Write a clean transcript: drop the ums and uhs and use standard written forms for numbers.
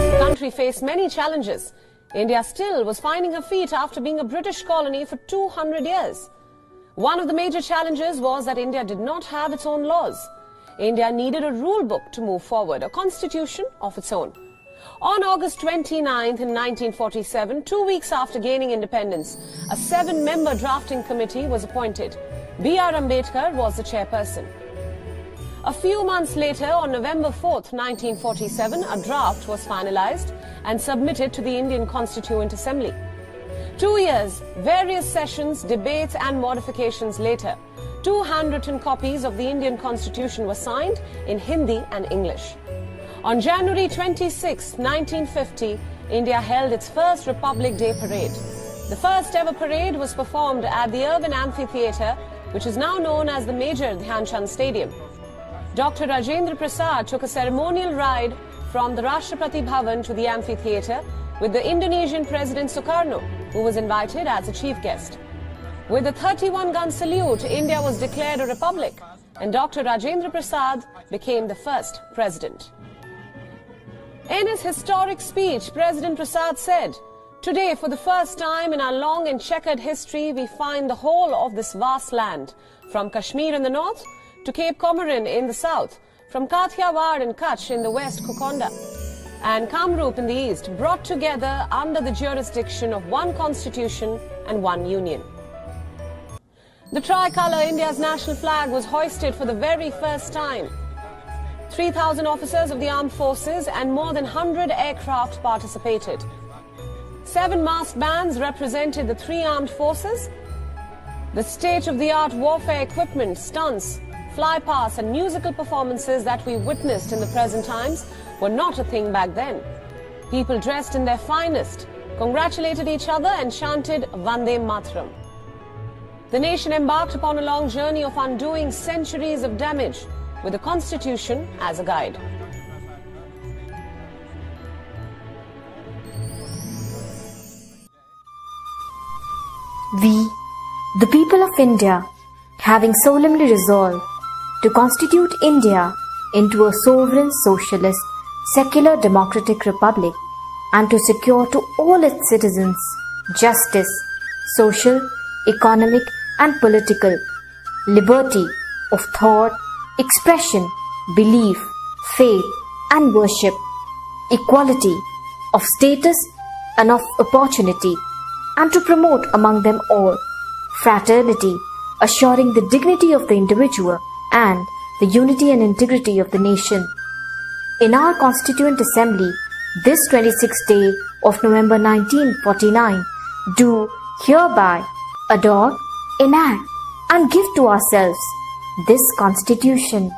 The country faced many challenges. India still was finding her feet after being a British colony for 200 years. One of the major challenges was that India did not have its own laws. India needed a rule book to move forward, a constitution of its own. On August 29th in 1947, 2 weeks after gaining independence, a 7-member drafting committee was appointed. B.R. Ambedkar was the chairperson. A few months later, on November 4th, 1947, a draft was finalized and submitted to the Indian Constituent Assembly. 2 years, various sessions, debates and modifications later, 2 handwritten copies of the Indian Constitution were signed in Hindi and English. On January 26, 1950, India held its first Republic Day parade. The first ever parade was performed at the Irvin Amphitheatre, which is now known as the Major Dhyan Chand Stadium. Dr. Rajendra Prasad took a ceremonial ride from the Rashtrapati Bhavan to the amphitheatre with the Indonesian President Sukarno, who was invited as a chief guest. With a 31-gun salute, India was declared a republic, and Dr. Rajendra Prasad became the first president. In his historic speech, President Prasad said, "Today, for the first time in our long and checkered history, we find the whole of this vast land, from Kashmir in the north to Cape Comorin in the south, from Kathiawar and Kutch in the west, Kukonda, and Kamrup in the east, brought together under the jurisdiction of one constitution and one union." The tricolour, India's national flag, was hoisted for the very first time. 3,000 officers of the armed forces and more than 100 aircraft participated. 7 masked bands represented the 3 armed forces. The state-of-the-art warfare equipment, stunts, flypasts and musical performances that we witnessed in the present times were not a thing back then. People dressed in their finest congratulated each other and chanted Vande Mataram. The nation embarked upon a long journey of undoing centuries of damage with the Constitution as a guide. We, the people of India, having solemnly resolved to constitute India into a sovereign, socialist, secular, democratic republic, and to secure to all its citizens justice, social, economic, and political liberty of thought, expression, belief, faith, and worship, equality of status and of opportunity, and to promote among them all fraternity, assuring the dignity of the individual and the unity and integrity of the nation. In our Constituent Assembly, this 26th day of November 1949, do hereby adopt, enact, and give to ourselves this Constitution.